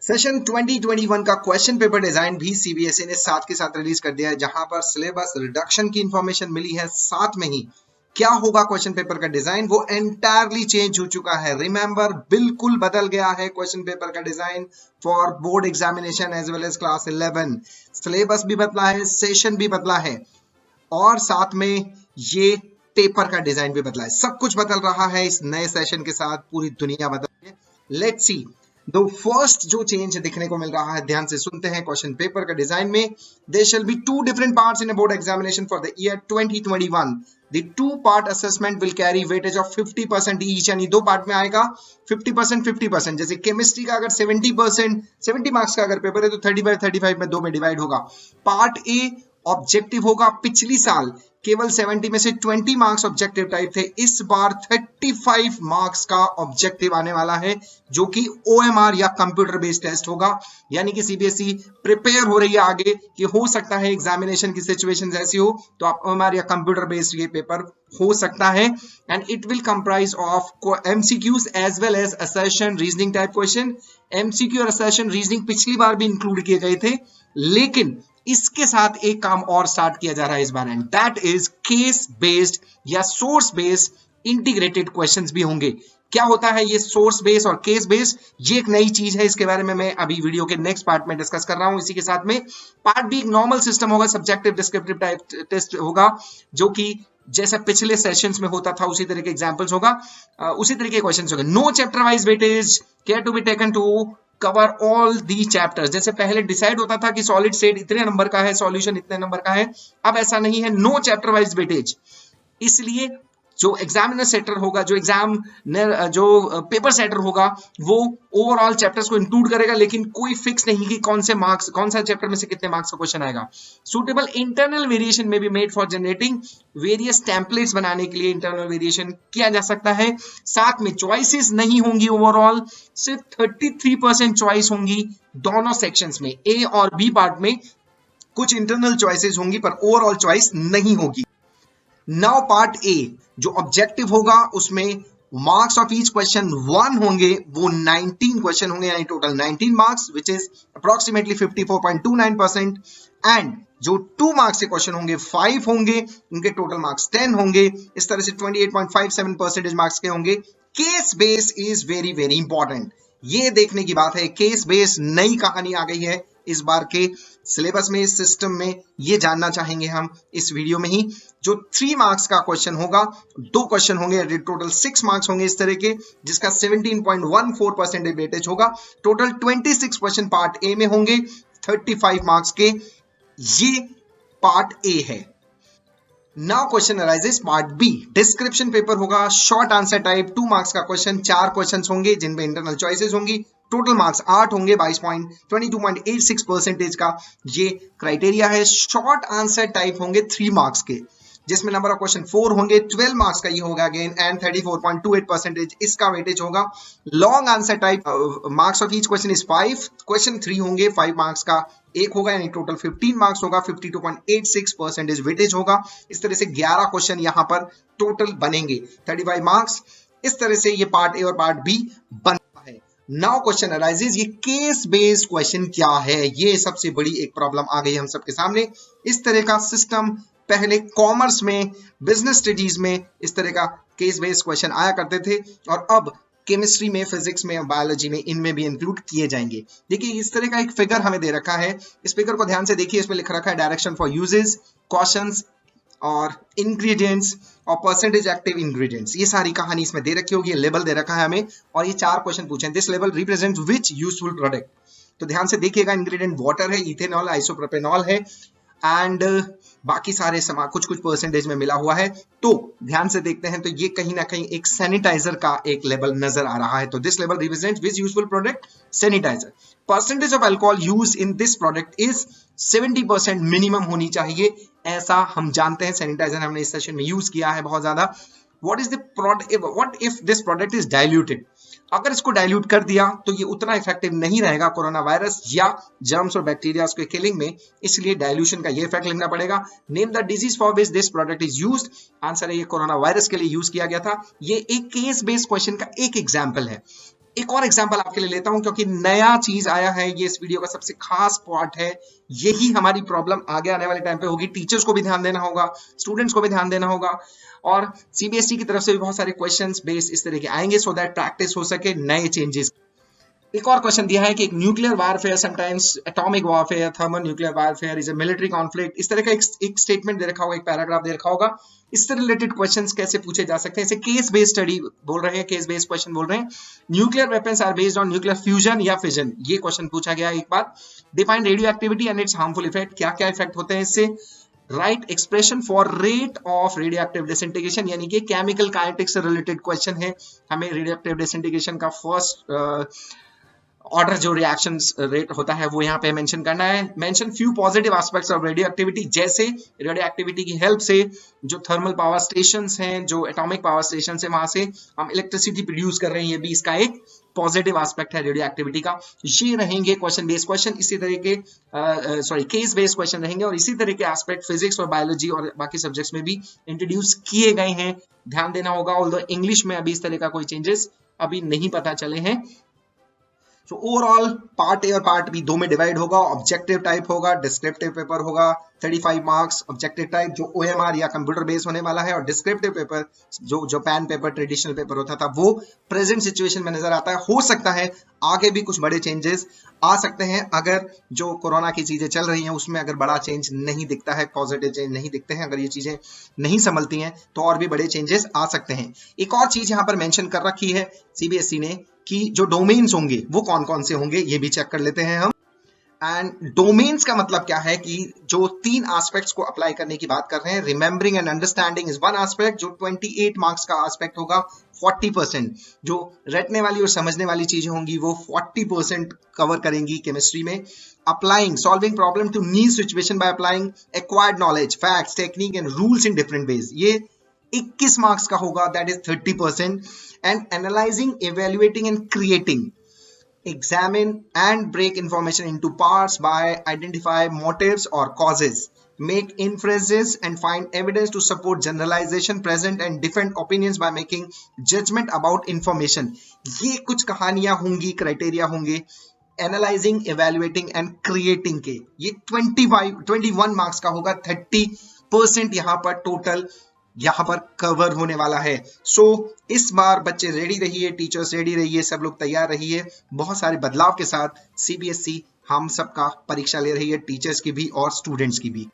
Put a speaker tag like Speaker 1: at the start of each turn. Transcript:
Speaker 1: Session 2021 का question paper design भी CBSE ने साथ के साथ रिलीज कर दिया है, जहां पर सिलेबस रिडक्शन की इंफॉर्मेशन मिली है। साथ में ही क्या होगा क्वेश्चन पेपर का डिजाइन, वो एंटायरली चेंज हो चुका है। रिमेंबर, बिल्कुल बदल गया है क्वेश्चन पेपर का design for board examination as well as class 11। Syllabus भी बदला है, सेशन भी बदला है और साथ में ये पेपर का डिजाइन भी बदला है। सब कुछ बदल रहा है इस नए सेशन के साथ, पूरी दुनिया बदल रही है। लेट्स सी द फर्स्ट जो चेंज दिखने को मिल रहा है, ध्यान से सुनते हैं। क्वेश्चन पेपर का डिजाइन में there shall be two different parts in a board examination for the year 2021। The two-part assessment will carry weightage of 50% each, यानी दो पार्ट में आएगा 50% 50%। जैसे केमिस्ट्री का अगर 70% 70 मार्क्स का अगर पेपर है तो 35 में दो में डिवाइड होगा। पार्ट ए ऑब्जेक्टिव होगा। पिछली साल केवल 70 में से 20 मार्क्स ऑब्जेक्टिव टाइप थे, इस बार 35 मार्क्स का ऑब्जेक्टिव आने वाला है, जो कि ओएमआर या कंप्यूटर बेस्ड टेस्ट होगा। यानी कि सीबीएसई प्रिपेयर हो रही है आगे कि हो सकता है एग्जामिनेशन की सिचुएशन ऐसी हो तो आप ओएमआर या कंप्यूटर बेस्ड ये पेपर हो सकता है। And it will comprise of MCQs as well as assertion reasoning type question. MCQ और असर्शन रीजनिंग पिछली बार भी इंक्लूड किए गए थे, लेकिन इसके साथ एक काम और स्टार्ट किया जा रहा है इस बार, and that is case based या सोर्स बेस्ड इंटीग्रेटेड क्वेश्चंस भी होंगे। क्या होता है ये सोर्स बेस्ड और केस बेस्ड? ये एक नई चीज है, इसके बारे में मैं अभी वीडियो के नेक्स्ट पार्ट में डिस्कस कर रहा हूं। इसी के साथ में पार्ट बी एक नॉर्मल सिस्टम होगा, सब्जेक्टिव डिस्क्रिप्टिव टाइप टेस्ट होगा, जो कि जैसा पिछले सेशंस में होता था उसी तरह के एग्जांपल्स होगा, उसी तरह के क्वेश्चंस होंगे। No chapter wise weightage, care to be taken to cover all the chapters. जैसे पहले डिसाइड होता था कि सॉलिड स्टेट इतने नंबर का है, सॉल्यूशन इतने नंबर का है, अब ऐसा नहीं है। नो चैप्टर वाइज वेटेज, इसलिए जो एग्जामिनर सेटर होगा, जो पेपर सेटर होगा, वो ओवरऑल चैप्टर्स को इंक्लूड करेगा, लेकिन कोई फिक्स नहीं कि कौन से मार्क्स, कौन सा चैप्टर में से कितने मार्क्स का क्वेश्चन आएगा। सुटेबल इंटरनल वेरिएशन में be made for generating various templates, बनाने के लिए इंटरनल वेरिएशन किया जा सकता है। साथ में चॉइसेस नहीं होंगी, ओवरऑल सिर्फ 33% चॉइस होंगी दोनों सेक्शंस में, ए और बी पार्ट में कुछ इंटरनल चॉइसेस होंगी पर ओवरऑल चॉइस नहीं होगी। नाउ पार्ट ए जो ऑब्जेक्टिव होगा, उसमें मार्क्स ऑफ ईच क्वेश्चन 1 होंगे, वो 19 क्वेश्चन होंगे, यानी total 19 marks which is approximately 54.29%। And जो 2 मार्क्स के क्वेश्चन होंगे 5 होंगे, उनके टोटल मार्क्स 10 होंगे। इस तरह से 28.57% मार्क्स के होंगे। Case base is very very important, ये देखने की बात है। केस बेस नई कहानी आ गई है इस बार के सिलेबस में, इस सिस्टम में, ये जानना चाहेंगे हम इस वीडियो में ही। जो 3 मार्क्स का क्वेश्चन होगा, 2 क्वेश्चन होंगे, टोटल 6 मार्क्स होंगे इस तरह के, जिसका 17.14% वेटेज होगा। टोटल 26 क्वेश्चन पार्ट ए में होंगे, 35 मार्क्स के। ये पार्ट ए है। Now question arises part B. Description paper होगा, शॉर्ट आंसर टाइप, 2 मार्क्स का क्वेश्चन, 4 क्वेश्चंस होंगे जिनमें इंटरनल चॉइसेस होंगी। टोटल मार्क्स 8 होंगे, 22.86% का ये क्राइटेरिया है। शॉर्ट आंसर टाइप होंगे 3 मार्क्स के, जिसमें नंबर ऑफ क्वेश्चन 4 होंगे, 12 मार्क्स का ये होगा अगेन, एंड 34.28% इसका वेटेज होगा। Long answer type marks of each question is 5, question 3 होंगे, 5 मार्क्स का एक होगा, यानी टोटल 15 मार्क्स होगा, 52.86% वेटेज होगा। इस तरह से 11 क्वेश्चन यहां पर टोटल बनेंगे, 35 मार्क्स। इस तरह से ये पार्ट ए और पार्ट बी बनता है। नाउ क्वेश्चन अराइजेस, ये केस बेस्ड क्वेश्चन क्या है? ये सबसे बड़ी एक प्रॉब्लम आ गई हम सबके सामने। इस तरह का सिस्टम पहले कॉमर्स में, बिजनेस स्टडीज में इस तरह का केस बेस्ड क्वेश्चन आया करते थे, और अब केमिस्ट्री में, फिजिक्स में, बायोलॉजी में इनमें भी इंक्लूड किए जाएंगे। देखिए इस तरह का एक फिगर हमें दे रखा है, इस फिगर को ध्यान से देखिए। इसमें लिख रखा है डायरेक्शन फॉर यूजेस, कॉशंस और इंग्रेडिएंट्स और परसेंटेज एक्टिव इंग्रेडिएंट्स। ये सारी कहानी इसमें दे रखी होगी, लेवल दे रखा है हमें, और ये 4 क्वेश्चन पूछे हैं। This level represents which useful product? तो ध्यान से देखिएगा, इंग्रेडिएंट वाटर है, इथेनॉल, आइसोप्रोपेनॉल है, एंड बाकी सारे कुछ परसेंटेज में मिला हुआ है। तो ध्यान से देखते हैं तो ये कहीं ना कहीं एक सैनिटाइजर का एक लेवल नजर आ रहा है। तो this level represents which useful product? Sanitizer. Percentage of alcohol use in this product is 70% minimum होनी चाहिए, ऐसा हम जानते हैं। सैनिटाइजर हमने इस सेशन में यूज किया है बहुत ज्यादा। What is the product, what if this product is diluted? अगर इसको डाइल्यूट कर दिया तो ये उतना इफेक्टिव नहीं रहेगा कोरोना वायरस या जर्म्स और बैक्टीरिया के किलिंग में, इसलिए डाइल्यूशन का ये इफेक्ट लेना पड़ेगा। Name the disease for which this product is used. Answer है ये कोरोना वायरस के लिए यूज किया गया था। ये एक केस बेस्ड क्वेश्चन का एक एग्जांपल है। एक और एग्जांपल आपके लिए लेता हूं क्योंकि नया चीज आया है, ये इस वीडियो का सबसे खास पार्ट है। यही हमारी प्रॉब्लम आगे आने वाले टाइम पे होगी। टीचर्स को भी ध्यान देना होगा, स्टूडेंट्स को भी ध्यान देना होगा, और सीबीएसई की तरफ से भी बहुत सारे क्वेश्चंस बेस इस तरह के आएंगे सो दैट प्रैक्टिस हो सके नए चेंजेस। एक और क्वेश्चन दिया है कि एक nuclear warfare, sometimes atomic warfare, thermal nuclear warfare is a military conflict. इस तरह का एक स्टेटमेंट दे रखा होगा, एक पैराग्राफ दे रखा होगा। इससे रिलेटेड क्वेश्चंस कैसे पूछे जा सकते हैं, इसे केस बेस्ड स्टडी बोल रहे हैं, केस बेस्ड क्वेश्चन बोल रहे हैं। Nuclear weapons are based on nuclear fusion या फिजन, ये क्वेश्चन पूछा गया एक बार। Define radioactivity and its harmful effect, क्या क्या इफेक्ट होते हैं इससे। Write expression for rate of radioactive disintegration, यानी कि केमिकल काइनेटिक्स से रिलेटेड क्वेश्चन है। हमें रेडियो एक्टिव डिसइंटीग्रेशन का फर्स्ट ऑर्डर जो रिएक्शंस रेट होता है वो यहाँ पे मेंशन करना है। Mention few positive aspects of radio activity, जैसे रेडियो एक्टिविटी की हेल्प से जो थर्मल पावर स्टेशंस हैं, जो एटॉमिक पावर स्टेशन है, वहां से हम इलेक्ट्रिसिटी प्रोड्यूस कर रहे हैं, ये भी इसका एक पॉजिटिव एस्पेक्ट है रेडियो एक्टिविटी का। ये रहेंगे क्वेश्चन बेस्ड क्वेश्चन, इसी तरह के केस बेस्ड क्वेश्चन रहेंगे, और इसी तरह के एस्पेक्ट फिजिक्स और बायोलॉजी और बाकी सब्जेक्ट्स में भी इंट्रोड्यूस किए गए हैं, ध्यान देना होगा। ऑल्दो इंग्लिश में अभी इस तरह का कोई चेंजेस अभी नहीं पता चले हैं। सो ओवरऑल पार्ट ए और पार्ट बी दो में डिवाइड होगा। ऑब्जेक्टिव टाइप होगा, डिस्क्रिप्टिव पेपर होगा, 35 मार्क्स ऑब्जेक्टिव टाइप जो ओएमआर या कंप्यूटर बेस्ड होने वाला है, और डिस्क्रिप्टिव पेपर जो पेन पेपर ट्रेडिशनल पेपर होता था वो प्रेजेंट सिचुएशन में नजर आता है। हो सकता है आगे भी कुछ बड़े चेंजेस आ सकते हैं, अगर जो कोरोना की चीजें चल रही हैं उसमें अगर बड़ा चेंज नहीं दिखता है, पॉजिटिव चेंज नहीं दिखते हैं, अगर ये चीजें नहीं संभलती हैं तो और भी बड़े चेंजेस आ सकते हैं। एक और चीज यहाँ पर मेंशन कर रखी है सीबीएसई ने कि जो डोमेन्स होंगे वो कौन कौन से होंगे, ये भी चेक कर लेते हैं हम। एंड डोमेन्स का मतलब क्या है कि जो 3 एस्पेक्ट्स को अप्लाई करने की बात कर रहे हैं। Remembering and understanding is one aspect, जो 28 मार्क्स का एस्पेक्ट होगा, 40%। जो रटने वाली और समझने वाली चीजें होंगी वो 40% कवर करेंगी केमिस्ट्री में। Applying, solving problem to new situation by applying acquired knowledge, facts, technique and rules in different ways, ये 21 मार्क्स का होगा, that is 30%। And analysing, evaluating and creating, examine and break information into parts by identify motives or causes, make inferences and find evidence to support generalization present and defend opinions by making judgment about information। ये कुछ कहानियां होंगी, criteria होंगे analysing, evaluating and creating के। ये 21 marks का होगा, 30% यहाँ पर टोटल यहाँ पर कवर होने वाला है। सो इस बार बच्चे रेडी रहिए, टीचर्स रेडी रहिए, सब लोग तैयार रहिए। बहुत सारे बदलाव के साथ सीबीएसई हम सबका परीक्षा ले रही है, टीचर्स की भी और स्टूडेंट्स की भी।